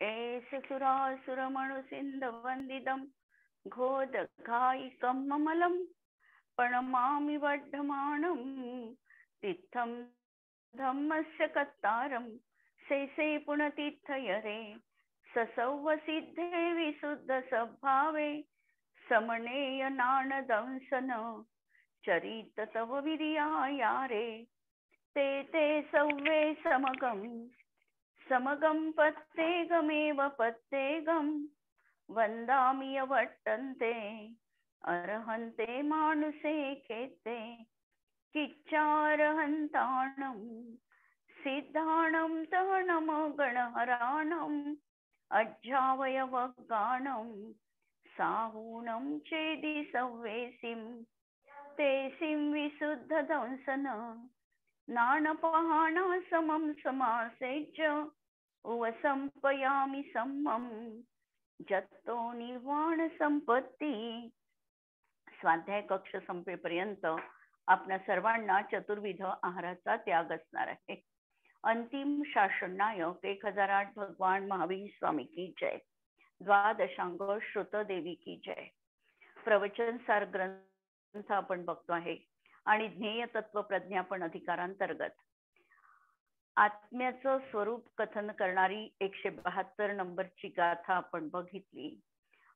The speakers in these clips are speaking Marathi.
एष सुरासुरमणुसिन्धवन्दितं घोदघायिकं ममलं प्रणमामि वर्धमानं तीर्थं धम्मस्य कत्तारं शेषे पुनतीर्थयरे ससौवसिद्धे विशुद्धसद्भावे समनेय नाणदंसन चरित तव विर्यायारे ते ते सौवे समगं पत्तेगमेव पत्तेगं वन्दामि यवट्टन्ते अर्हन्ते मानुषे खेते किच्चारहन्ताणं सिद्धाणं तहनमो गणहराणम् अज्जावयवगाणं साहूनं चेदि सव्वेसिं तेसिं विशुद्धदंसन नाणपहाण समं समासेज्य उवसंपयामि सम्मं जत्तो निर्वाण संपत्ती. स्वाध्याय कक्ष संपेपर्यंत आपल्या सर्वांना चतुर्विध आहाराचा त्याग असणार आहे. अंतिम शासननायक 1008 भगवान महावीर स्वामी की जय. द्वादशांग श्रुत देवी की जय. प्रवचन सार ग्रंथ आपण बघतो आहे आणि ज्ञेय तत्व प्रज्ञापन अधिकारांतर्गत आत्म्याचं स्वरूप कथन करणारी 172 नंबरची गाथा आपण बघितली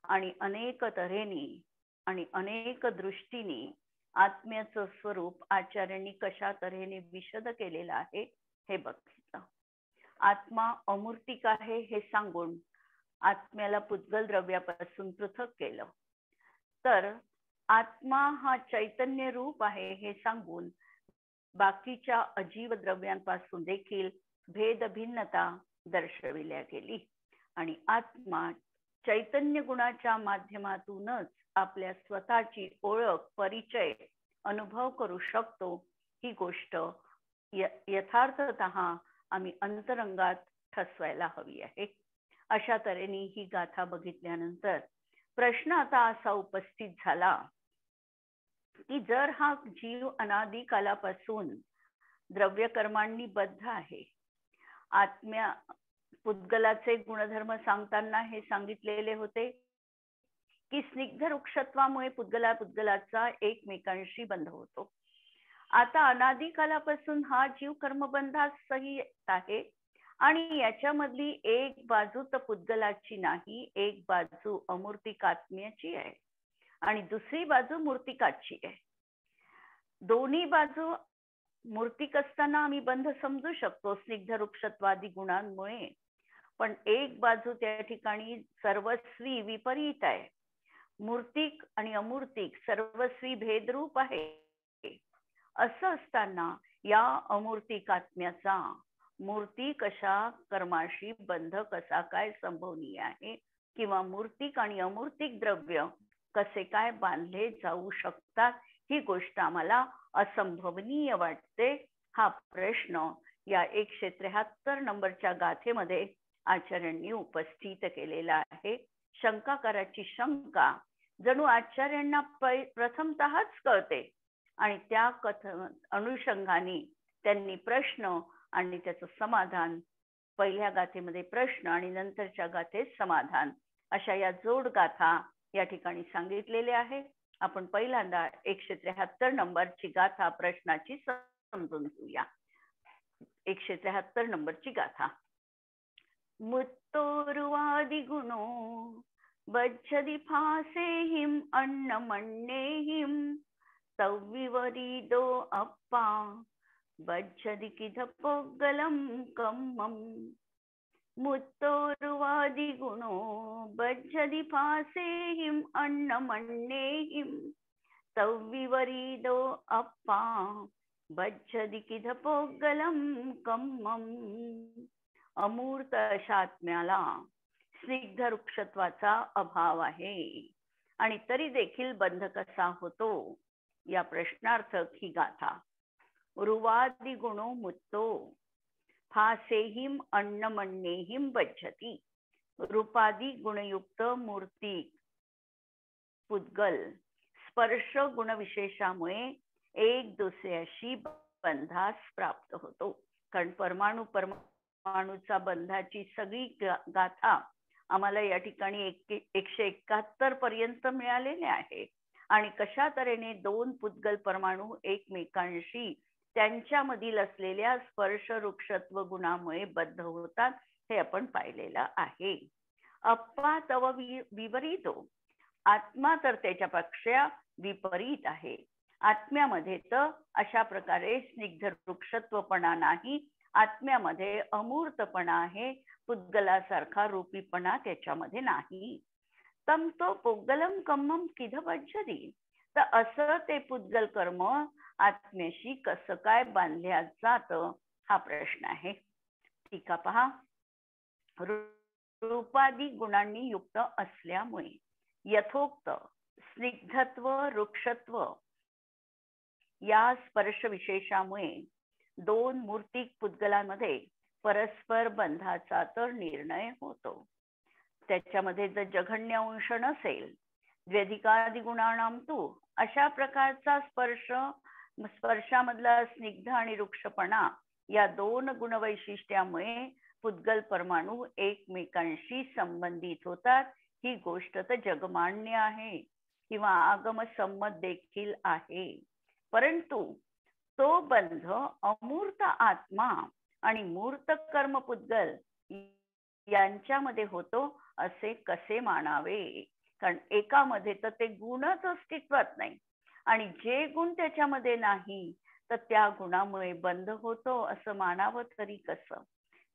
आणि अनेक तऱ्हेने आणि अनेक दृष्टीने आत्म्याचं स्वरूप आचार्यांनी कशा तऱ्हेने विशद केलेलं आहे हे बघितलं. आत्मा अमूर्तिक आहे हे सांगून आत्म्याला पुद्गल द्रव्यापासून पृथक केलं. तर आत्मा हा चैतन्य रूप आहे हे सांगून बाकीच्या अजीव द्रव्यांपासून देखील भेद भिन्नता दर्शविल्या गेली आणि आत्मा चैतन्य गुणाच्या माध्यमातूनच आपल्या स्वतःची ओळख परिचय अनुभव करू शकतो. ही गोष्ट यथार्थतः आम्ही अंतरंगात ठसवायला हवी आहे. अशा तऱ्हेने ही गाथा बघितल्यानंतर प्रश्न आता असा उपस्थित झाला की जर हा जीव अनादी कालापासून द्रव्य कर्मांनी बद्ध आहे, आत्म्या पुद्गलाचे गुणधर्म सांगताना हे सांगितलेले होते की स्निग्ध वृक्षत्वामुळे पुद्गलाचा एकमेकांशी बंध होतो. आता अनादी कालापासून हा जीव कर्मबंधास सही आहे आणि याच्यामधली एक बाजू तर पुद्गलाची नाही, एक बाजू अमूर्तिक आत्म्याची आहे आणि दुसरी बाजू मूर्तिकाची आहे. दोन्ही बाजू मूर्तिक असताना आम्ही बंध समजू शकतो स्निग्ध वृक्षत्वादी गुणांमुळे, पण एक बाजू त्या ठिकाणी सर्वस्वी विपरीत आहे. मूर्तिक आणि अमूर्तिक सर्वस्वी भेदरूप आहे. असं असताना या अमूर्तिक आत्म्याचा मूर्तिक अशा कर्माशी बंध कसा काय संभवनीय आहे किंवा मूर्तिक आणि अमूर्तिक द्रव्य कसे काय बांधले जाऊ शकतात ही गोष्ट आम्हाला असंभवनीय वाटते. हा प्रश्न या 173 नंबरच्या गाथेमध्ये आचार्यांनी उपस्थित केलेला आहे. शंकाकाराची शंका जणू आचार्यांना प्रथमतःच कळते आणि त्या अनुषंगाने त्यांनी प्रश्न आणि त्याचं समाधान, पहिल्या गाथेमध्ये प्रश्न आणि नंतरच्या गाथेत समाधान, अशा या जोड गाथा या ठिकाणी सांगितलेले आहे. आपण पहिल्यांदा 173 नंबरची गाथा प्रश्नाची समजून घेऊया. 173 नंबरची गाथा. मुत्तोरुवादि गुणो बज्जदि फासेहिम अन्नमण्णेहिम तव्विवरीदो अप्पा बज्जदि किधपोग्गलं कम्मं. मुत्तोरुवादि गुणो बज्जदि फासेहिम अन्नमण्णेहिम तव्विवरीदो अप्पा बज्जदि किधपोग्गलं कम्मं. अमूर्त अशा आत्म्याला स्निग्ध वृक्षत्वाचा अभाव आहे आणि तरी देखील बंध कसा होतो या प्रश्नार्थक ही गाथा. रुवादि गुणो मुत्तो फासेहिम अन्नमण्णेहिम बज्जती. रूपादी गुणयुक्त मूर्ती पुद्गल स्पर्श गुणविशेषामुळे एक दुसऱ्याशी बंधास प्राप्त होतो. कारण परमाणू परमाणूचा बंधाची सगळी गाथा आम्हाला या ठिकाणी 171 पर्यंत मिळालेले आहे. आणि कशा तऱ्हेने दोन पुद्गल परमाणू एकमेकांशी त्यांच्यामधील असलेल्या स्पर्श वृक्षत्व गुणामुळे बद्ध होतात हे आपण पाहिलेलं आहे. अप्पा तव विपरीतो, आत्मा तर त्याच्यापेक्षा विपरीत आहे. आत्म्यामध्ये तर अशा प्रकारे स्निग्ध वृक्षत्वपणा नाही, आत्म्यामध्ये अमूर्तपणा आहे, पुद्गलासारखा रूपीपणा त्याच्यामध्ये नाही. तम तो पुद्गलम कम्मम किध भज्जती, तर असं ते पुद्गल कर्म आत्म्याशी कसं काय बांधल्या जात हा प्रश्न आहे. टीका पहा. रूपादी गुणांनी युक्त असल्यामुळे यथोक्त स्निग्धत्व वृक्षत्व या स्पर्श विशेषामुळे दोन मूर्तिक पुद्गलांमध्ये परस्पर बंधाचा तर निर्णय होतो. त्याच्यामध्ये जर जघन्य अंश नसेल, द्व्यधिकादी गुणानाम तू, अशा प्रकारचा स्पर्शामधला स्निग्ध आणि वृक्षपणा या दोन गुणवैशिष्ट्यामुळे पुद्गल परमाणू एकमेकांशी संबंधित होतात ही गोष्ट तर जगमान्य आहे किंवा आगम संमत देखील आहे. परंतु तो बंध अमूर्त आत्मा आणि मूर्त कर्म पुद्गल यांच्यामध्ये होतो असे कसे मानावे? कारण एकामध्ये तर ते गुणच अस्तित्वात नाही आणि जे गुण त्याच्यामध्ये नाही तर त्या गुणामुळे बंध होतो असं मानावं तरी कसं?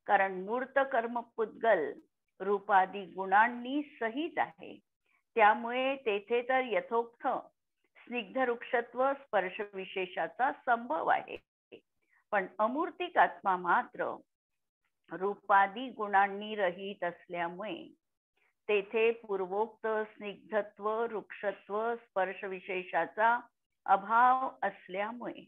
कारण मूर्त कर्म पुद्गल रूपादी गुणांनी सहित आहे, त्यामुळे तेथे तर यथोक्त स्निग्ध वृक्षत्व स्पर्श विशेषाचा संभव आहे. पण अमूर्तिक आत्मा मात्र रूपादी गुणांनी रहित असल्यामुळे तेथे पूर्वोक्त स्निग्धत्व वृक्षत्व स्पर्श विशेषाचा अभाव असल्यामुळे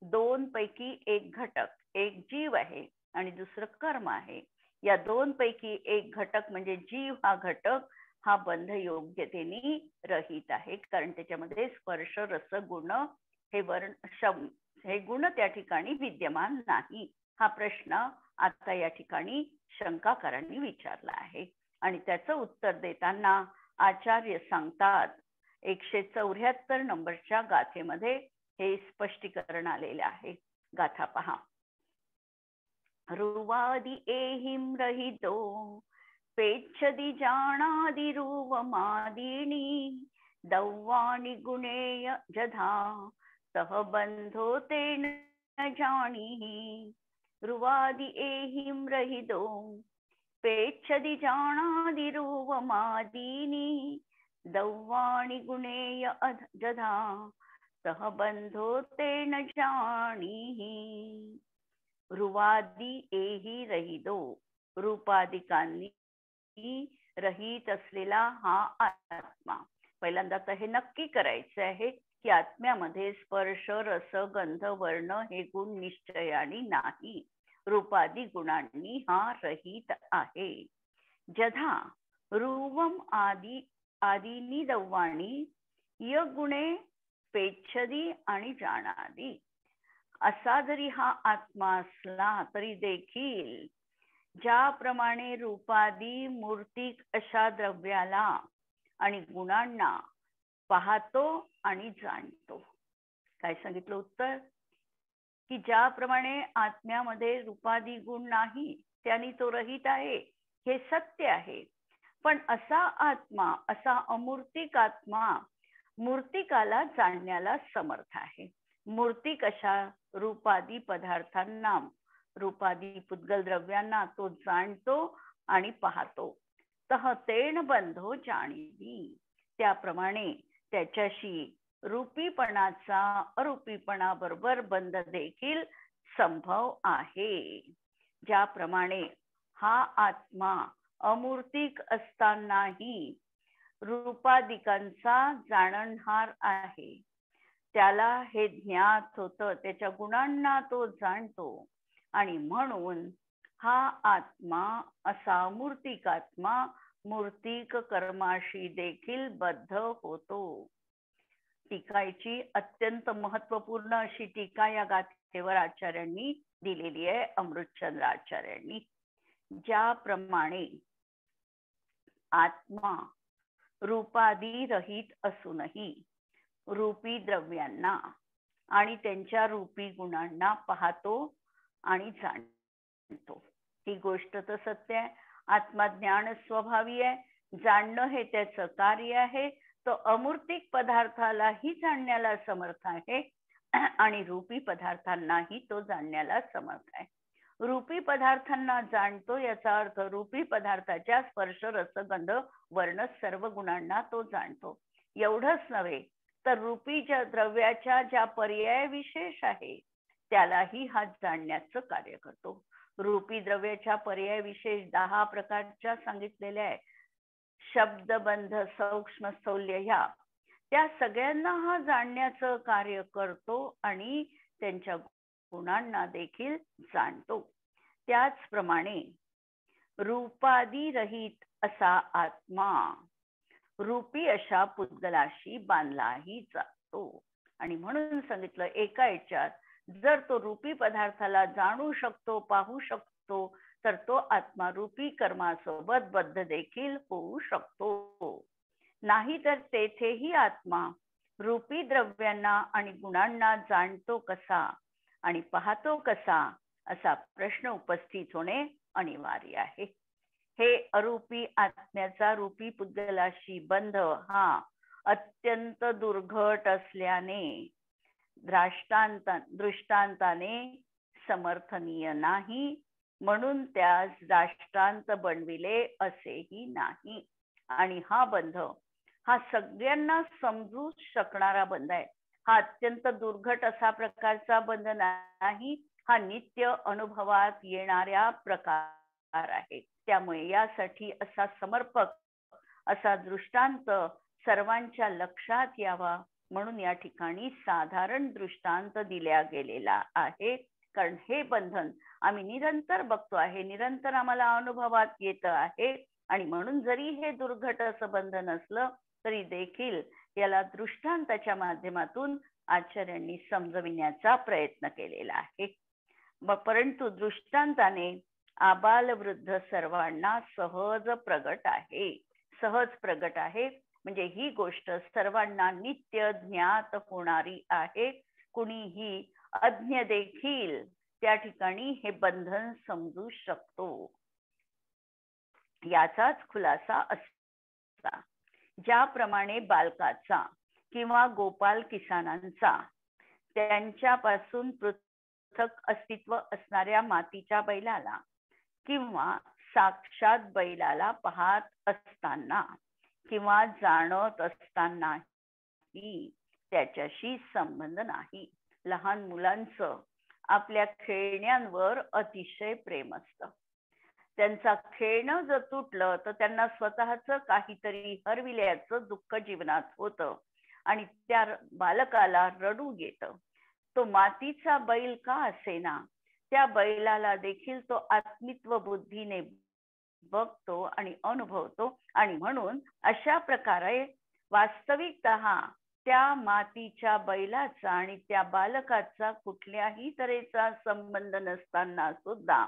दोन पैकी एक घटक, एक जीव आहे आणि दुसरं कर्म आहे. या दोन पैकी एक घटक म्हणजे जीव हा घटक हा बंध योग्यतेने रहित आहे, कारण त्याच्यामध्ये स्पर्श रस गुण हे गुण त्या ठिकाणी विद्यमान नाही. हा प्रश्न आता या ठिकाणी शंकाकारांनी विचारला आहे आणि त्याचं उत्तर देताना आचार्य सांगतात 174 नंबरच्या गाथेमध्ये हे स्पष्टीकरण आलेले आहे. गाथा पहा. रुवादी एहिम रहितो पेच्छदी जाणादी रूवमादिनी दौवाणी गुणेय जधा सह बंधो तेन जानीहि. रुवादी एहिम रहितो पेच्छदी जाणादी रूवमादिनी दौवाणी गुणेय जधा सह बंधो तेन जानीहि. रुवादी एही रहितो, रूपादिकांनी रहित असलेला हा आत्मा. पहिल्यांदा तर हे नक्की करायचं आहे की आत्म्यामध्ये स्पर्श रस गंध वर्ण हे गुण निश्चयाने नाही, रूपादी गुणांनी हा रहित आहे. जधा रूवम आदीनी दौवाणी य गुणे पेच्छदी आणि जाणादी. असा जरी हा आत्मा असला तरी देखील ज्याप्रमाणे रूपादी मूर्तिक अशा द्रव्याला आणि गुणांना पाहतो आणि जाणतो. काय सांगितलं उत्तर? की ज्याप्रमाणे आत्म्यामध्ये रूपादी गुण नाही त्याने तो रहित आहे हे सत्य आहे, पण असा आत्मा, असा अमूर्तिक आत्मा मूर्तिकाला जाणण्याला समर्थ आहे. मूर्तिक अशा रूपादी पदार्थांना, रूपादी पुद्गल द्रव्यांना तो जाणतो आणि पाहतो. तह तेन बंधो जाणीवी. त्याप्रमाणे त्याच्याशी रूपीपणाचा अरूपीपणा बरोबर बंध देखील संभव आहे. ज्याप्रमाणे हा आत्मा अमूर्तिक असतानाही रूपादिकांचा जाणणहार आहे, त्याला हे ज्ञात होतं, त्याच्या गुणांना तो जाणतो आणि म्हणून हा आत्मा असा मूर्तिक आत्मा मूर्तिक कर्माशी देखील बद्ध होतो. टीकाची अत्यंत महत्वपूर्ण अशी टीका या गाथेवर आचार्यांनी दिलेली आहे अमृतचंद्र आचार्यांनी. ज्याप्रमाणे आत्मा रूपादी रहित असूनही रूपी द्रव्यांना आणि त्यांच्या रूपी गुणांना पाहतो आणि जाणतो. ही गोष्ट तर सत्य आहे. आत्मा ज्ञान स्वभावी आहे, जाणणं हे त्याचं कार्य आहे. तो अमूर्तिक पदार्थालाही जाणण्याला समर्थ आहे आणि रूपी पदार्थांनाही तो जाणण्याला समर्थ आहे. रूपी पदार्थांना जाणतो याचा अर्थ रूपी पदार्थाच्या स्पर्श रस गंध वर्ण सर्व गुणांना तो जाणतो. एवढंच नव्हे तर रूपी ज्या द्रव्याच्या ज्या पर्याय विशेष आहे त्यालाही हा जाणण्याचं कार्य करतो. रूपी द्रव्याच्या पर्याय विशेष 10 प्रकारच्या सांगितलेल्या आहे. शब्दबंध सूक्ष्म स्थौल्य ह्या त्या सगळ्यांना हा जाणण्याचं कार्य करतो आणि त्यांच्या गुणांना देखील जाणतो. त्याचप्रमाणे रूपादी रहित असा आत्मा रूपी अशा पुद्गलाशी बांधलाही जातो. आणि म्हणून सांगितलं एका याच्यात जर तो रूपी पदार्थाला जाणू शकतो, पाहू शकतो, तर तो आत्मा रूपी कर्मासोबत बद्ध देखील होऊ शकतो. नाहीतर तेथेही आत्मा रूपी द्रव्यांना आणि गुणांना जाणतो कसा आणि पाहतो कसा असा प्रश्न उपस्थित होणे अनिवार्य आहे. हे अरूपी आत्म्याचा रूपी पुद्गलाशी बंध हा अत्यंत दुर्घट असल्याने दृष्टांताने समर्थनीय नाही, म्हणून त्यास दृष्टांत बनविले असेही नाही. आणि हा बंध हा सगळ्यांना समजू शकणारा बंध आहे. हा अत्यंत दुर्घट असा प्रकारचा बंध नाही, हा नित्य अनुभवात येणाऱ्या प्रकार आहे. त्यामुळे यासाठी असा समर्पक असा दृष्टांत सर्वांच्या लक्षात यावा म्हणून या ठिकाणी साधारण दृष्टांत दिल्या गेलेला आहे. कारण हे बंधन आम्ही निरंतर बघतो आहे, निरंतर आम्हाला अनुभवात येत आहे आणि म्हणून जरी हे दुर्घट असं बंधन असलं तरी देखील याला दृष्टांताच्या माध्यमातून आचार्यांनी समजविण्याचा प्रयत्न केलेला आहे. परंतु दृष्टांताने आबाल वृद्ध सर्वांना सहज प्रगट आहे. सहज प्रगट आहे म्हणजे ही गोष्ट सर्वांना नित्य ज्ञात होणारी आहे. कुणीही अज्ञ देखील त्या ठिकाणी हे बंधन समजू शकतो. याचाच खुलासा असा ज्याप्रमाणे बालकाचा किंवा गोपाल किसानांचा त्यांच्यापासून पृथक अस्तित्व असणाऱ्या मातीच्या बैलाला किंवा साक्षात बैलाला पाहत असताना किंवा जाणत असतानाही त्याच्याशी संबंध नाही. लहान मुलांचं आपल्या खेळण्यांवर अतिशय प्रेम असतं. त्यांचा खेळणं जर तुटलं तर त्यांना स्वतःच काहीतरी हरविल्याचं दुःख जीवनात होतं आणि त्या बालकाला रडू येतं. तो मातीचा बैल का असेना त्या बैलाला देखील तो आत्मित्व बुद्धीने बघतो आणि अनुभवतो आणि म्हणून अशा प्रकारे वास्तविकतः त्या मातीच्या बैलाचा आणि त्या बालकाचा कुठल्याही तऱ्हेचा संबंध नसताना सुद्धा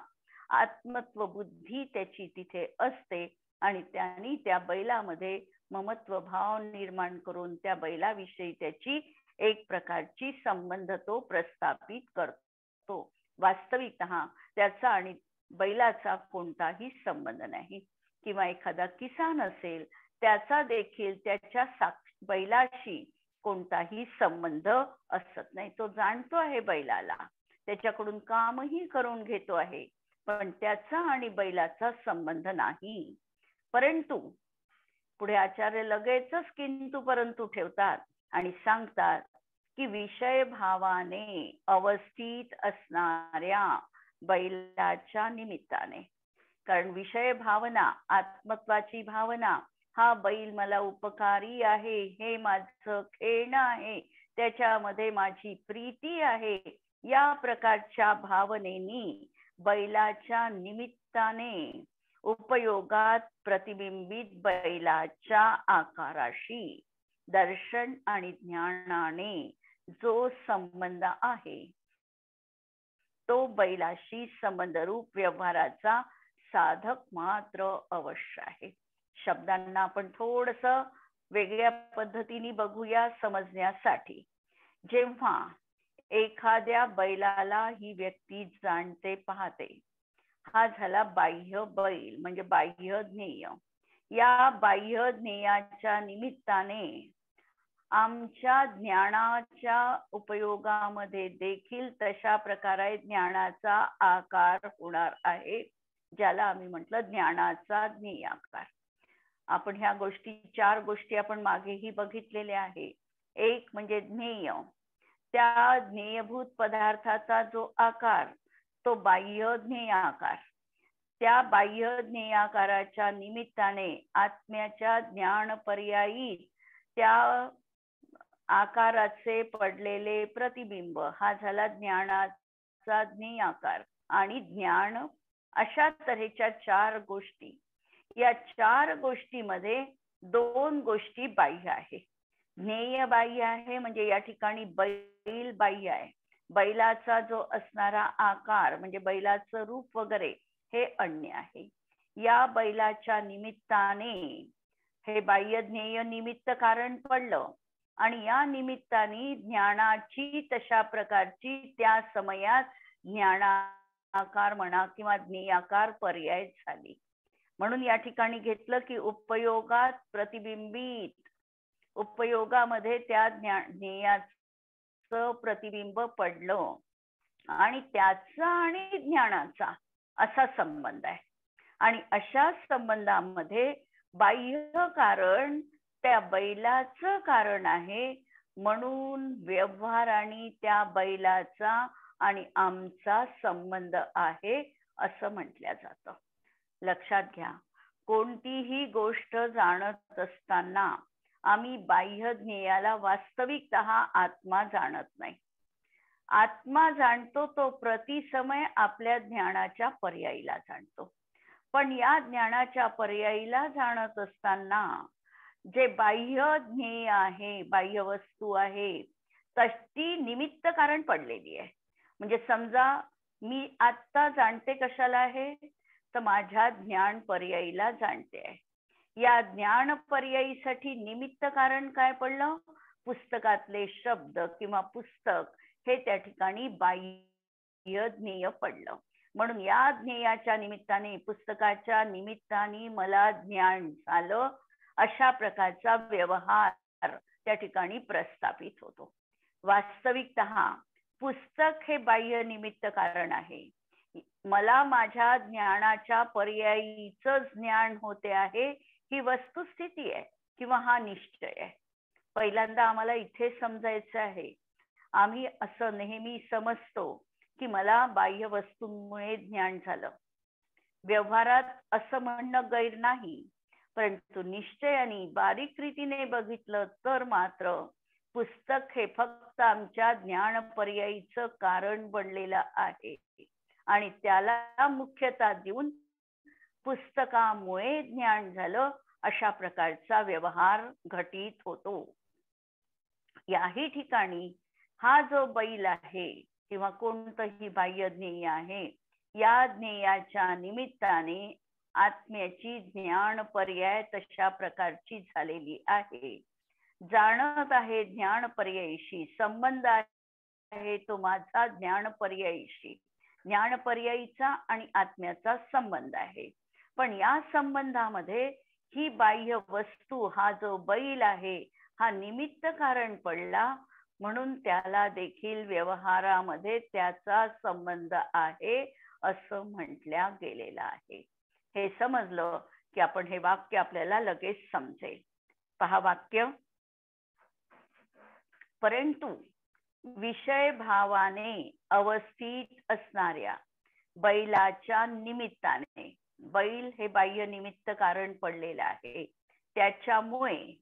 आत्मत्व बुद्धी त्याची तिथे असते आणि त्यांनी त्या बैलामध्ये ममत्व भाव निर्माण करून त्या बैलाविषयी त्याची एक प्रकारची संबंध तो प्रस्थापित करतो. वास्तविकतः त्याचा आणि बैलाचा कोणताही संबंध नाही. किंवा एखादा किसान असेल त्याचा देखील त्याच्या बैलाशी कोणताही संबंध असत नाही. तो जाणतो आहे बैलाला, त्याच्याकडून कामही करून घेतो आहे, पण त्याचा आणि बैलाचा संबंध नाही. परंतु पुढे आचार्य लगेचच किंतु परंतु ठेवतात आणि सांगतात की विषय भावाने अवस्थित असणाऱ्या बैलाच्या निमित्ताने, कारण विषय भावना आत्मत्वाची भावना हा बैल मला उपकारी आहे, हे माझं खेळणं आहे, त्याच्यामध्ये माझी प्रीती आहे, या प्रकारच्या भावनेनी बैलाच्या निमित्ताने उपयोगात प्रतिबिंबित बैलाच्या आकाराशी दर्शन आणि ज्ञानाने जो संबंध आहे तो बैलाशी संबंधरूप व्यवहाराचा साधक मात्र अवश्य आहे. शब्दांना आपण थोडस वेगळ्या पद्धतीने बघूया समजण्यासाठी. जेव्हा एखाद्या बैलाला ही व्यक्ती जाणते पाहते, हा झाला बाह्य बैल म्हणजे बाह्य ज्ञेय. या बाह्य ज्ञेयाच्या निमित्ताने आमच्या ज्ञानाच्या उपयोगामध्ये देखील तशा प्रकारे ज्ञानाचा आकार होणार आहे, ज्याला आम्ही म्हटलं ज्ञानाचा ज्ञेयाकार. आपण ह्या गोष्टी 4 गोष्टी आपण मागेही बघितलेल्या आहे. एक म्हणजे ज्ञेय, त्या ज्ञेयभूत पदार्थाचा जो आकार तो बाह्य ज्ञेयाकार. त्या बाह्य ज्ञेयाकाराच्या निमित्ताने आत्म्याच्या ज्ञान पर्यायी त्या आकाराचे पडलेले प्रतिबिंब हा झाला ज्ञानाचा ज्ञेयाकार. आणि ज्ञान अशा तऱ्हेच्या 4 गोष्टी. या 4 गोष्टीमध्ये 2 गोष्टी बाह्य आहे. ज्ञेय बाह्य आहे म्हणजे या ठिकाणी बैल बाह्य आहे. बैलाचा जो असणारा आकार म्हणजे बैलाचं रूप वगैरे हे अन्य आहे. या बैलाच्या निमित्ताने हे बाह्य ज्ञेय निमित्त कारण पडलं आणि या निमित्ताने ज्ञानाची तशा प्रकारची त्या समयात ज्ञानाकार म्हणा किंवा ज्ञेयाकार पर्याय झाली. म्हणून या ठिकाणी घेतलं की उपयोगात प्रतिबिंबित, उपयोगामध्ये त्या ज्ञेयाचं प्रतिबिंब पडलं आणि त्याचा आणि ज्ञानाचा असा संबंध आहे. आणि अशा संबंधामध्ये बाह्य कारण त्या बैलाचं कारण आहे, म्हणून व्यवहार आणि त्या बैलाचा आणि आमचा संबंध आहे असं म्हटलं जातं. लक्षात घ्या, कोणतीही गोष्ट जाणत असताना आम्ही बाह्य ज्ञेयाला वास्तविकतः आत्मा जाणत नाही. आत्मा जाणतो तो प्रतिसमय आपल्या ज्ञानाच्या पर्यायीला जाणतो. पण या ज्ञानाच्या पर्यायीला जाणत असताना जे बाह्य ज्ञेय आहे, बाह्य वस्तू आहे, ती निमित्त कारण पडलेली आहे. म्हणजे समजा मी आत्ता जाणते कशाला आहे, तर माझ्या ज्ञान पर्यायीला जाणते आहे. या ज्ञान पर्यायीसाठी निमित्त कारण काय पडलं, पुस्तकातले शब्द किंवा पुस्तक हे त्या ठिकाणी बाह्य ज्ञेय पडलं. म्हणून या ज्ञेयाच्या निमित्ताने, पुस्तकाच्या निमित्ताने मला ज्ञान झालं, अशा प्रकारचा व्यवहार त्या ठिकाणी प्रस्थापित होतो. वास्तविकतः पुस्तक हे बाह्य निमित्त कारण आहे. मला माझ्या ज्ञानाच्या पर्यायीचं ज्ञान होते आहे, ही वस्तुस्थिती आहे किंवा हा निश्चय आहे. पहिल्यांदा आम्हाला इथे समजायचं आहे, आम्ही असं नेहमी समजतो की मला बाह्य वस्तूंमुळे ज्ञान झालं. व्यवहारात असं म्हणणं गैर नाही, परंतु निश्चयाने बारीक रीतीने बघितलं तर मात्र पुस्तक हे फक्त आमच्या ज्ञान पर्यायीचं कारण बनलेलं आहे आणि त्याला मुख्यता देऊन पुस्तकामुळे ज्ञान झालं अशा प्रकारचा व्यवहार घटित होतो. याही ठिकाणी हा जो बैल आहे किंवा कोणतंही बाह्य ज्ञेय आहे, या ज्ञेयाच्या निमित्ताने आत्म्याची ज्ञान पर्याय तशा प्रकारची झालेली आहे. जाणत आहे ज्ञान पर्यायीशी, संबंध आहे तो माझा ज्ञान पर्यायीशी. ज्ञान पर्यायीचा आणि आत्म्याचा संबंध आहे. पण या संबंधामध्ये ही बाह्य वस्तू, हा जो बैल आहे, हा निमित्त कारण पडला, म्हणून त्याला देखील व्यवहारामध्ये त्याचा संबंध आहे असं म्हटल्या गेलेलं आहे. हे समजलं की आपण हे वाक्य आपल्याला लगेच समजेल. पहा वाक्य, परंतु विषय भावाने अवस्थित असणाऱ्या बैलाच्या निमित्ताने, बैल हे बाह्य निमित्त कारण पडलेलं आहे, त्याच्यामुळे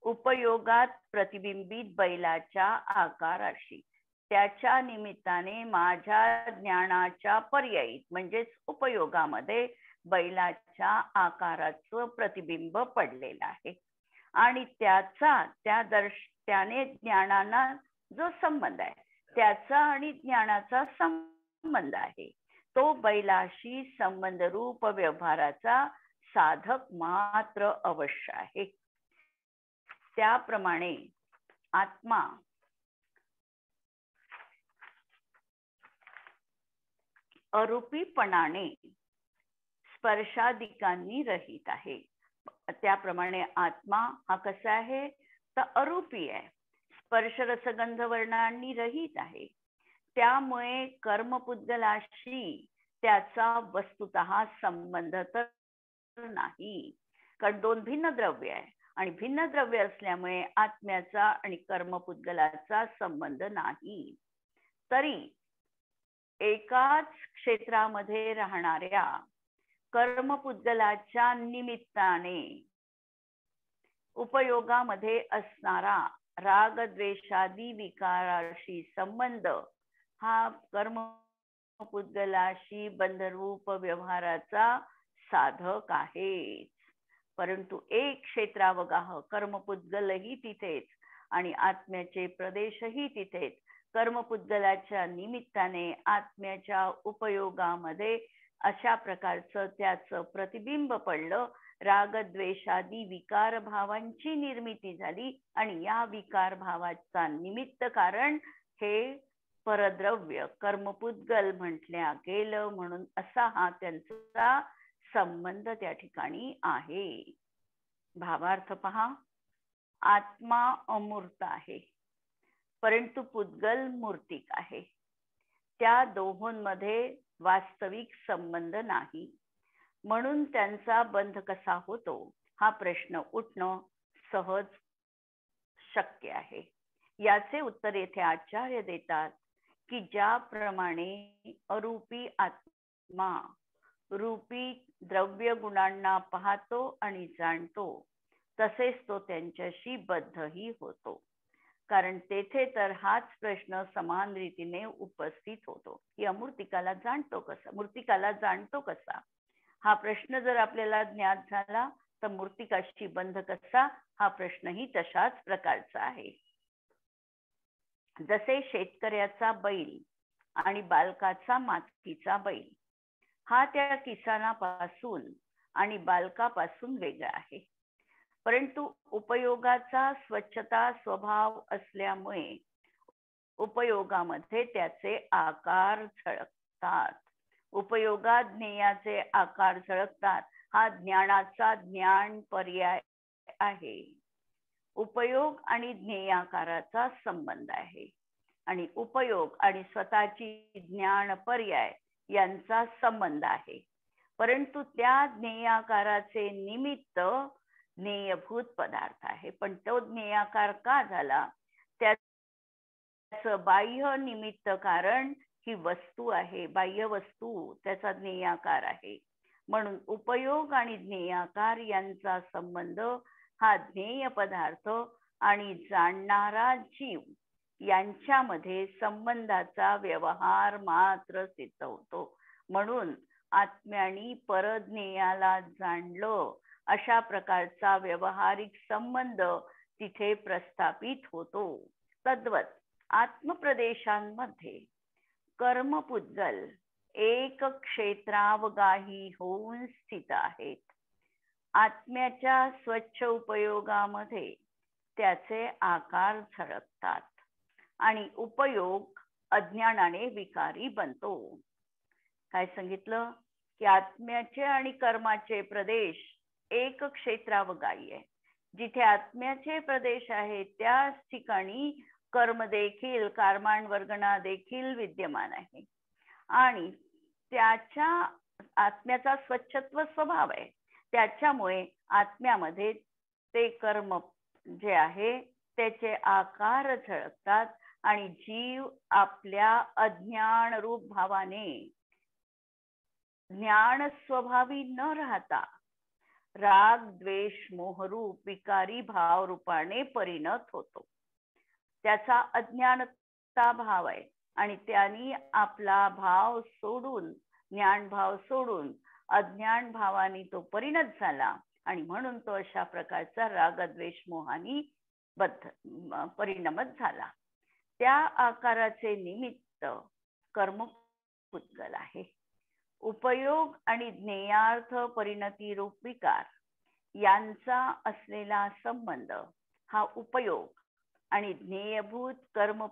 उपयोगात प्रतिबिंबित बैलाच्या आकाराशी, त्याच्या निमित्ताने माझ्या ज्ञानाच्या पर्यायी म्हणजेच उपयोगामध्ये बैलाच्या आकाराचं प्रतिबिंब पडलेलं आहे. आणि त्याने ज्ञानाला जो संबंध आहे, त्याचा आणि ज्ञानाचा संबंध आहे तो बैलाशी संबंध रूप व्यवहाराचा साधक मात्र अवश्य आहे. त्याप्रमाणे आत्मा अरूपीपणाने स्पर्शादिकांनी रहित आहे. त्याप्रमाणे आत्मा हा कसा आहे तर अरूपी आहे, स्पर्श रसगंध वर्णांनी रहित आहे. त्यामुळे कर्मपुद्गलाशी त्याचा वस्तुतः संबंध तर नाही, कारण दोन भिन्न द्रव्य आहे आणि भिन्न द्रव्य असल्यामुळे आत्म्याचा आणि कर्मपुद्गलाचा संबंध नाही. तरी एकाच क्षेत्रामध्ये राहणाऱ्या कर्मपुद्गलाच्या निमित्ताने उपयोगामध्ये असणारा रागद्वेषादी विकाराशी संबंध हा कर्मपुद्गलाशी बंधरूप व्यवहाराचा साधक आहे. परंतु एक क्षेत्रावगाह कर्मपुद्गलही तिथेच आणि आत्म्याचे प्रदेशही तिथेच. कर्मपुद्गलाच्या निमित्ताने आत्म्याच्या उपयोगामध्ये अशा प्रकारचं त्याचं प्रतिबिंब पडलं. रागद्वेषादी विकार भावांची निर्मिती झाली आणि या विकार भावाचा निमित्त कारण हे परद्रव्य कर्मपुद्गल म्हटल्या गेलं. म्हणून असा हा त्यांचा संबंध त्या ठिकाणी आहे. भावार्थ पहा, आत्मा अमूर्त आहे परंतु पुद्गल मूर्तिक आहे. त्या दोहोंमध्ये वास्तविक संबंध नाही. म्हणून त्यांचा बंध कसा होतो हा प्रश्न उठणं सहज शक्य आहे. याचे उत्तर येथे आचार्य देतात की ज्याप्रमाणे अरूपी आत्मा रूपी द्रव्य गुणांना पाहतो आणि जाणतो तसेच तो त्यांच्याशी बद्धही होतो. कारण तेथे तर हाच प्रश्न समान रीतीने उपस्थित होतो की अमूर्तिकाला जाणतो कसा, मूर्तिकाला जाणतो कसा. हा प्रश्न जर आपल्याला ज्ञात झाला तर मूर्तिकाशी बंध कसा हा प्रश्नही तशाच प्रकारचा आहे. जसे शेतकऱ्याचा बैल आणि बालकाचा मातीचा बैल हा त्या किसानापासून आणि बालकापासून वेगळा आहे, परंतु उपयोगाचा स्वच्छता स्वभाव असल्यामुळे उपयोगामध्ये त्याचे आकार झळकतात. उपयोगात ज्ञेयाचे आकार झळकतात हा ज्ञानाचा ज्ञान पर्याय आहे. उपयोग आणि ज्ञेयाकाराचा संबंध आहे आणि उपयोग आणि स्वतःची ज्ञान पर्याय यांचा संबंध आहे. परंतु त्या ज्ञेयाकाराचे निमित्त ज्ञेयभूत पदार्थ आहे. पण तो ज्ञेयाकार का झाला, त्याचं बाह्य निमित्त कारण ही वस्तू आहे, बाह्य वस्तू त्याचा ज्ञेयाकार आहे. म्हणून उपयोग आणि ज्ञेयाकार यांचा संबंध हा ज्ञेय पदार्थ आणि जाणणारा जीव यांच्यामध्ये संबंधाचा व्यवहार मात्र सिद्ध होतो. म्हणून आत्म्यानी परज्ञेयाला जाणलं अशा प्रकारचा व्यवहारिक संबंध तिथे प्रस्थापित होतो. तद्वत आत्मप्रदेशांमध्ये कर्मपुद्गल एक क्षेत्रावगाही होऊन स्थित आहेत. आत्म्याच्या स्वच्छ उपयोगामध्ये त्याचे आकार झळकतात आणि उपयोग अज्ञानाने विकारी बनतो. काय सांगितलं की आत्म्याचे आणि कर्माचे प्रदेश एक क्षेत्रावगाही आहे. जिथे आत्म्याचे प्रदेश आहे त्याच ठिकाणी कर्म देखील कर्मांवर्गणा देखील विद्यमान आहे आणि त्याच्या आत्म्याचा स्वच्छत्व स्वभाव आहे. त्याच्यामुळे आत्म्यामध्ये ते कर्म जे आहे त्याचे आकार झळकतात आणि जीव आपल्या अज्ञान रूप भावाने ज्ञान स्वभावी न राहता राग द्वेष मोहरूप विकारी भाव रूपाने परिणत होतो. त्याचा अज्ञानता भाव आहे आणि त्यांनी आपला भाव सोडून ज्ञान भाव सोडून अज्ञान भावाने तो परिणत झाला आणि म्हणून तो अशा प्रकारचा राग द्वेष मोहानी परिणमत झाला. त्या आकाराचे निमित्त कर्म पुद्गल आहे. उपयोग आणि ज्ञेयार्थ परिणती रूप विकार यांचा असलेला संबंध हा उपयोग आणि ज्ञेयभूत कर्म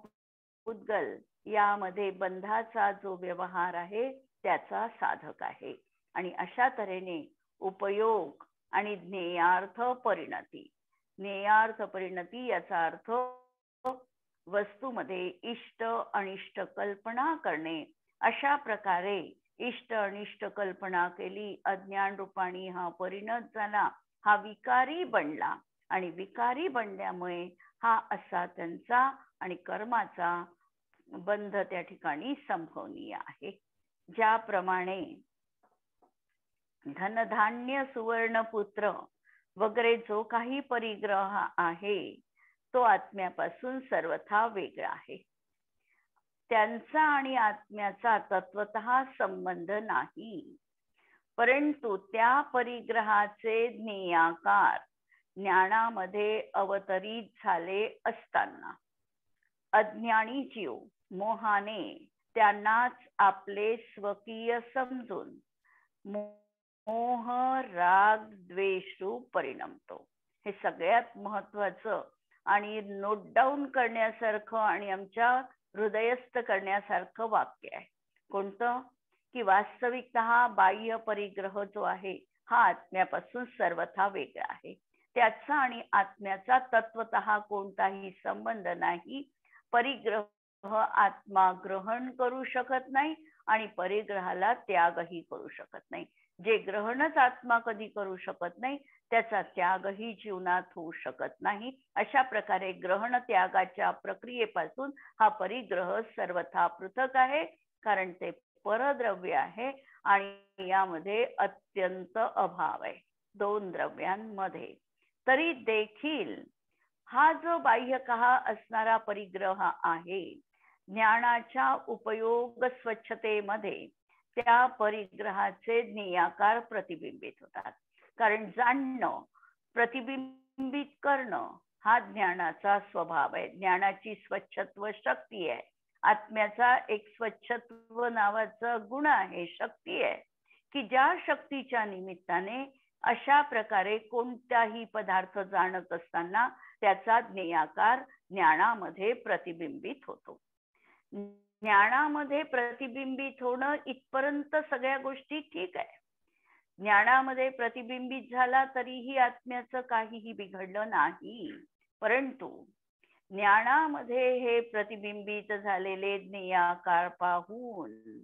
पुद्गल यामध्ये बंधाचा जो व्यवहार आहे त्याचा साधक आहे. आणि अशा तऱ्हेने उपयोग आणि ज्ञेयार्थ परिणती, ज्ञेयार्थ परिणती याचा अर्थ वस्तूमध्ये इष्ट अनिष्ट कल्पना करणे. अशा प्रकारे इष्ट अनिष्ट कल्पना केली, अज्ञान रूपाने हा परिणत झाला, हा विकारी बनला आणि विकारी बनल्यामुळे हा असा त्यांचा आणि कर्माचा बंध त्या ठिकाणी संभवनीय आहे. ज्याप्रमाणे धनधान्य सुवर्णपुत्र वगैरे जो काही परिग्रह आहे तो आत्म्यापासून सर्वथा वेगळा आहे. त्यांचा आणि आत्म्याचा तत्वतः संबंध नाही, परंतु त्या परिग्रहाचे ज्ञेयाकार ज्ञानामध्ये अवतरित झाले असताना अज्ञानी जीव मोहाने त्यांनाच आपले स्वकीय समजून मोह राग द्वेष रूप परिणमतो. हे सगळ्यात महत्वाचं आणि नोट डाऊन करण्यासारखं आणि आमच्या हृदयस्थ करण्यासारखं वाक्य आहे. कोणतं? की वास्तविकतः बाह्य परिग्रह जो आहे हा आत्म्यापासून सर्वथा वेगळा आहे. त्याचा आणि आत्म्याचा तत्वतः कोणताही संबंध नाही. परिग्रह आत्मा ग्रहण करू शकत नाही आणि परिग्रहाला त्यागही करू शकत नाही. जे ग्रहणच आत्मा कधी करू शकत नाही त्याचा त्यागही जीवनात होऊ शकत नाही. अशा प्रकारे ग्रहण त्यागाच्या प्रक्रियेपासून हा परिग्रह सर्वथा पृथक आहे, कारण ते परद्रव्य आहे आणि यामध्ये अत्यंत अभाव आहे दोन द्रव्यांमध्ये. तरी देखील हा जो बाह्यतः असणारा परिग्रह आहे, ज्ञानाच्या उपयोग स्वच्छतेमध्ये त्या परिग्रहाचे ज्ञेयाकार प्रतिबिंबित होतात. कारण जाणणं, प्रतिबिंबित करणं हा ज्ञानाचा स्वभाव आहे. ज्ञानाची स्वच्छत्व शक्ती आहे. आत्म्याचा एक स्वच्छत्व नावाचा गुण आहे, शक्ती आहे, की ज्या शक्तीच्या निमित्ताने अशा प्रकारे कोणताही पदार्थ जाणत असताना त्याचा ज्ञेयाकार ज्ञानामध्ये प्रतिबिंबित होतो. ज्ञानामध्ये प्रतिबिंबित होणं इथपर्यंत सगळ्या गोष्टी ठीक आहे. ज्ञानामध्ये प्रतिबिंबित झाला तरीही आत्म्याचं काहीही बिघडलं नाही, परंतु ज्ञानामध्ये हे प्रतिबिंबित झालेले ज्ञेयाकार पाहून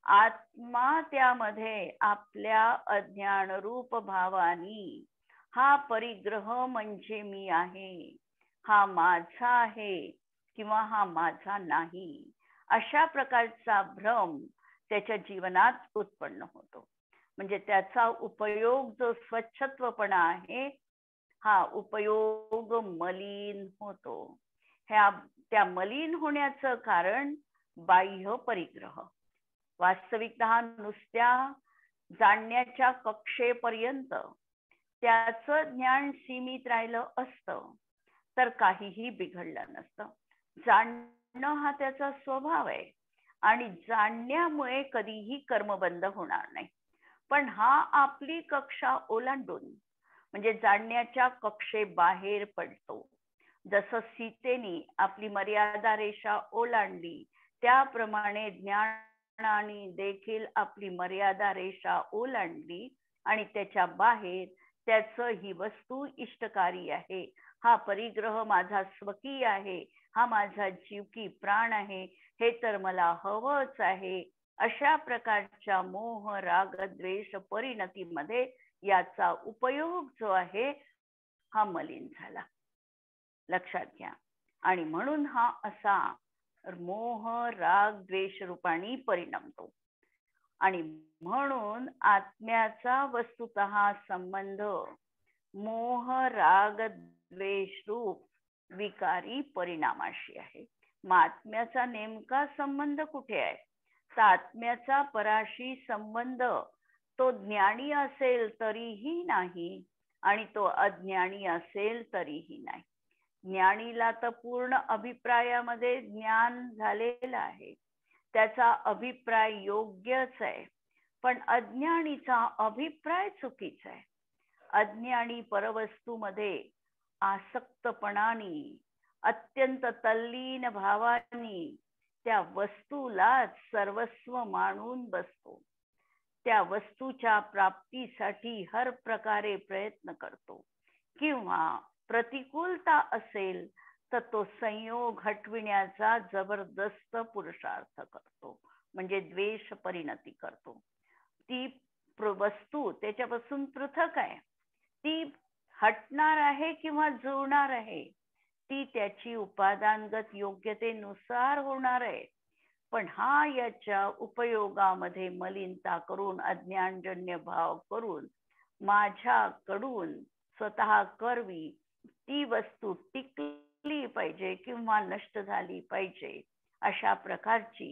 आत्मा त्यामध्ये आपल्या अज्ञान रूप भावानी हा परिग्रह म्हणजे मी आहे, हा माझा आहे किंवा हा माझा नाही, अशा प्रकारचा भ्रम त्याच्या जीवनात उत्पन्न होतो. म्हणजे त्याचा उपयोग जो स्वच्छत्वपणा आहे हा उपयोग मलिन होतो. त्या मलिन होण्याचं कारण बाह्य परिग्रह. वास्तविकतः नुसत्या जाणण्याच्या कक्षेपर्यंत त्याचं ज्ञान सीमित राहिलं असतं तर काहीही बिघडलं नसतं. जाणणं हा त्याचा स्वभाव आहे आणि जाणण्यामुळे कधीही कर्मबंध होणार नाही. पण हा आपली कक्षा ओलांडून म्हणजे जाणण्याच्या कक्षेबाहेर पडतो. जसं सीतेने आपली मर्यादा रेषा ओलांडली त्याप्रमाणे ज्ञानाने देखील आपली मर्यादा रेषा ओलांडली आणि त्याच्या बाहेर त्याचं ही वस्तू इष्टकारी आहे, हा परिग्रह माझा स्वकीय आहे, हा माझा जीवकी प्राण आहे, हे तर मला हवंच आहे, अशा प्रकारच्या मोह राग द्वेष परिणतीमध्ये याचा उपयोग जो आहे हा मलिन झाला. लक्षात घ्या. आणि म्हणून हा असा मोह राग द्वेष रूपाने परिणमतो. आणि म्हणून आत्म्याचा वस्तुतः संबंध मोह राग द्वेष रूप विकारी परिणामाशी आहे. मग आत्म्याचा नेमका संबंध कुठे आहे? तर आत्म्याचा पराशी संबंध तो ज्ञानी असेल तरीही नाही आणि तो अज्ञानी असेल तरीही नाही. ज्ञानीला तर पूर्ण अभिप्रायामध्ये ज्ञान झालेलं आहे. त्याचा अभिप्राय योग्यच आहे, पण अज्ञानीचा अभिप्राय चुकीचा आहे. अज्ञानी परवस्तूमध्ये आसक्तपणाने, अत्यंत तल्लीन भावानी त्या वस्तूलाच सर्वस्व मानून बसतो. त्या वस्तूच्या प्राप्तीसाठी हर प्रकारे प्रयत्न करतो, किंवा प्रतिकूलता असेल तर तो संयोग हटविण्याचा जबरदस्त पुरुषार्थ करतो, म्हणजे द्वेष परिणती करतो. ती वस्तू त्याच्यापासून पृथक आहे, ती हटणार आहे किंवा जुळणार आहे, ती त्याची उपादानगत योग्यतेनुसार होणार आहे. पण हा याच्या उपयोगामध्ये मलिनता करून, अज्ञानजन्य भाव करून, माझ्याकडून स्वतः करवी ती वस्तू टिकली पाहिजे किंवा नष्ट झाली पाहिजे, अशा प्रकारची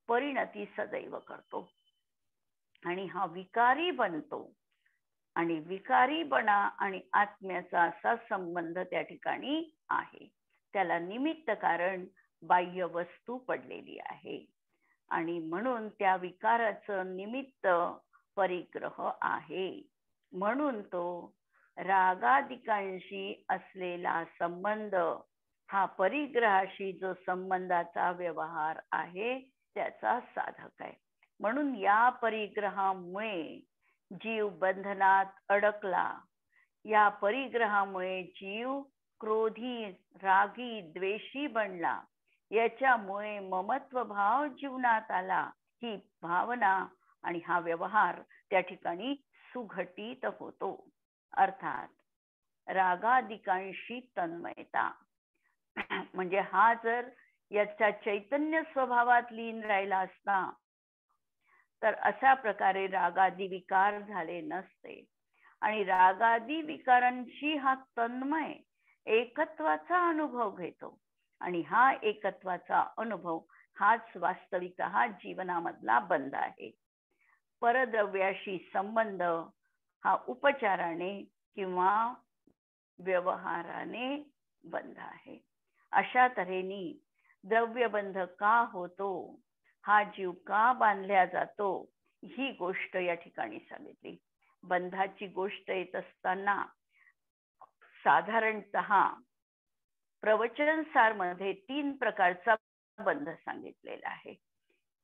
परिणती सदैव करतो आणि हा विकारी बनतो. आणि विकारीपणा आणि आत्म्याचा असा संबंध त्या ठिकाणी आहे. त्याला निमित्त कारण बाह्य वस्तू पडलेली आहे आणि म्हणून त्या विकाराचं निमित्त परिग्रह आहे. म्हणून तो रागादिकांशी असलेला संबंध हा परिग्रहाशी जो संबंधाचा व्यवहार आहे त्याचा साधक आहे. म्हणून या परिग्रहामुळे जीव बंधनात अडकला. या परिग्रहामुळे जीव क्रोधी, रागी, द्वेषी बनला. याच्यामुळे ममत्व भाव जीवनात आला. ही भावना आणि हा व्यवहार त्या ठिकाणी सुघटित होतो. अर्थात रागादिकांशी तन्मयता म्हणजे हा जर याच्या चैतन्य स्वभावात लीन राहिला असता तर अशा प्रकारे रागादी विकार झाले नसते. आणि रागादी विकारांशी हा तन्मय एकत्वाचा अनुभव घेतो आणि हा एकत्वाचा अनुभव हाच वास्तविकतः जीवनामधला बंध आहे. परद्रव्याशी संबंध हा उपचाराने किंवा व्यवहाराने बंध आहे. अशा तऱ्हेने द्रव्यबंध का होतो, हा जीव का बांधल्या जातो, ही गोष्ट या ठिकाणी सांगितली. बंधाची गोष्ट येत असताना साधारणतः प्रवचनसार मध्ये 3 प्रकारचा बंध सांगितलेला आहे.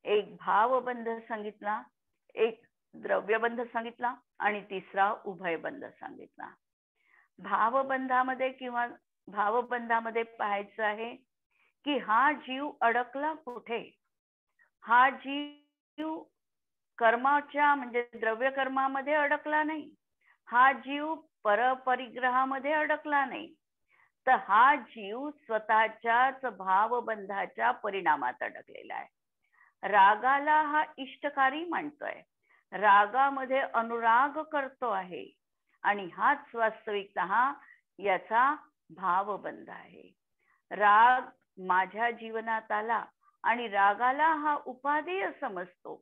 एक भावबंध सांगितला, एक द्रव्यबंध सांगितला आणि तिसरा उभयबंध सांगितला. भावबंधामध्ये किंवा भावबंधामध्ये पाहायचं आहे की हा जीव अडकला कुठे. हा जीव कर्माच्या म्हणजे द्रव्य कर्मामध्ये अडकला नाही, हा जीव परपरिग्रहामध्ये अडकला नाही, तर हा जीव स्वतःच्याच भावबंधाच्या परिणामात अडकलेला आहे. रागाला हा इष्टकारी मानतोय, रागामध्ये अनुराग करतो आहे आणि हाच वास्तविकतः याचा भावबंध आहे. राग माझ्या जीवनात आला आणि रागाला हा उपादेय समजतो.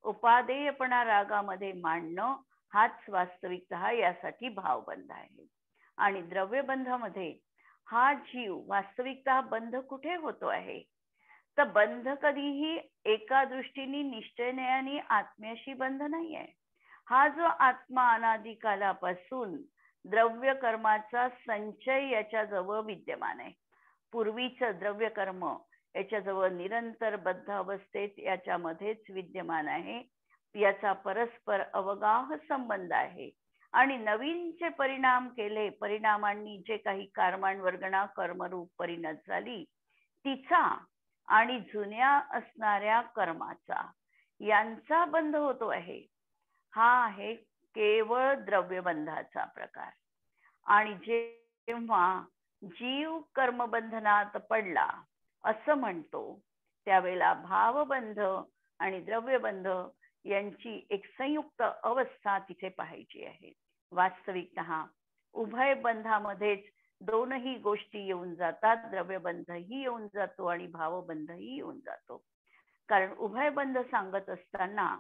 उपादेयपणा रागामध्ये मांडणं हाच वास्तविकतः यासाठी भावबंध आहे. आणि द्रव्यबंधामध्ये हा जीव वास्तविकतः बंध कुठे होतो आहे, तर बंध कधीही एका दृष्टीने निश्चयाने आत्म्याशी बंध नाही आहे. हा जो आत्मा अनादी कालापासून द्रव्य कर्माचा संचय याच्याजवळ विद्यमान आहे. पूर्वीचं द्रव्य कर्म याच्याजवळ निरंतर बद्ध अवस्थेत याच्यामध्येच विद्यमान आहे. याचा परस्पर अवगाह संबंध आहे आणि नवीनचे परिणाम केले, परिणामांनी जे काही कर्मांवर्गणा कर्मरूप परिणत झाली तिचा आणि जुन्या असणाऱ्या कर्माचा यांचा बंध होतो आहे. हा आहे केवळ द्रव्यबंधाचा प्रकार. आणि जेव्हा जीव कर्मबंधनात पडला असं म्हणतो त्यावेळेला भावबंध आणि द्रव्यबंध यांची एक संयुक्त अवस्था तिथे पाहायची आहे. वास्तविकतः उभय बंधामध्येच दोनही गोष्टी येऊन जातात. द्रव्यबंधही येऊन जातो आणि भावबंधही येऊन जातो. कारण उभयबंध सांगत असताना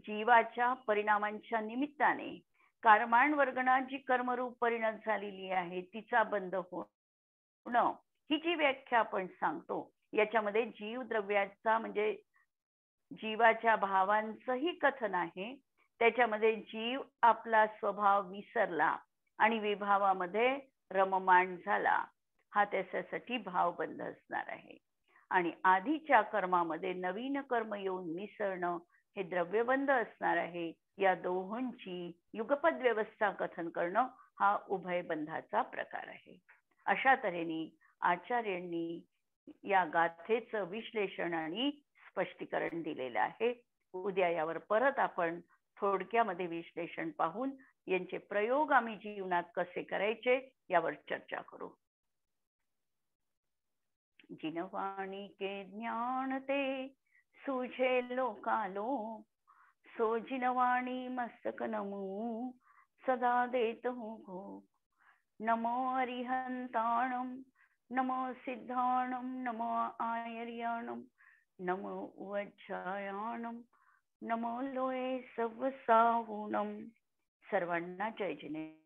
जीवाच्या परिणामांच्या निमित्ताने कर्मांवर्गणा जी कर्मरूप परिणत झालेली आहे तिचा बंध होणं ही जी व्याख्या आपण सांगतो याच्यामध्ये जीव द्रव्याचा म्हणजे जीवाच्या भावांचंही कथन आहे. त्याच्यामध्ये जीव आपला स्वभाव विसरला आणि विभावामध्ये रममाण झाला, हा त्याच्यासाठी भावबंध असणार आहे. आणि आधीच्या कर्मामध्ये नवीन कर्म येऊन मिसळणं हे द्रव्यबंध असणार आहे. या दोहोंची युगपद व्यवस्था कथन करणं हा उभयबंधाचा प्रकार आहे. अशा तऱ्हेने आचार्यांनी या गाथेचं विश्लेषण आणि स्पष्टीकरण दिलेलं आहे. उद्या यावर परत आपण थोडक्यामध्ये विश्लेषण पाहून यांचे प्रयोग आम्ही जीवनात कसे करायचे यावर चर्चा करू. जिनवाणी के ज्ञान ते सूझे लोकालो, सो जिनवाणी मस्तक नमो सदा देत हूँ घो. नमो अरिहंताणम, नमो सिद्धाणम, नमो आयर्याणम, नमो उज्जयाणम, नमो लोये सवसाहुणम. सर्वांना जय जिनेंद्र.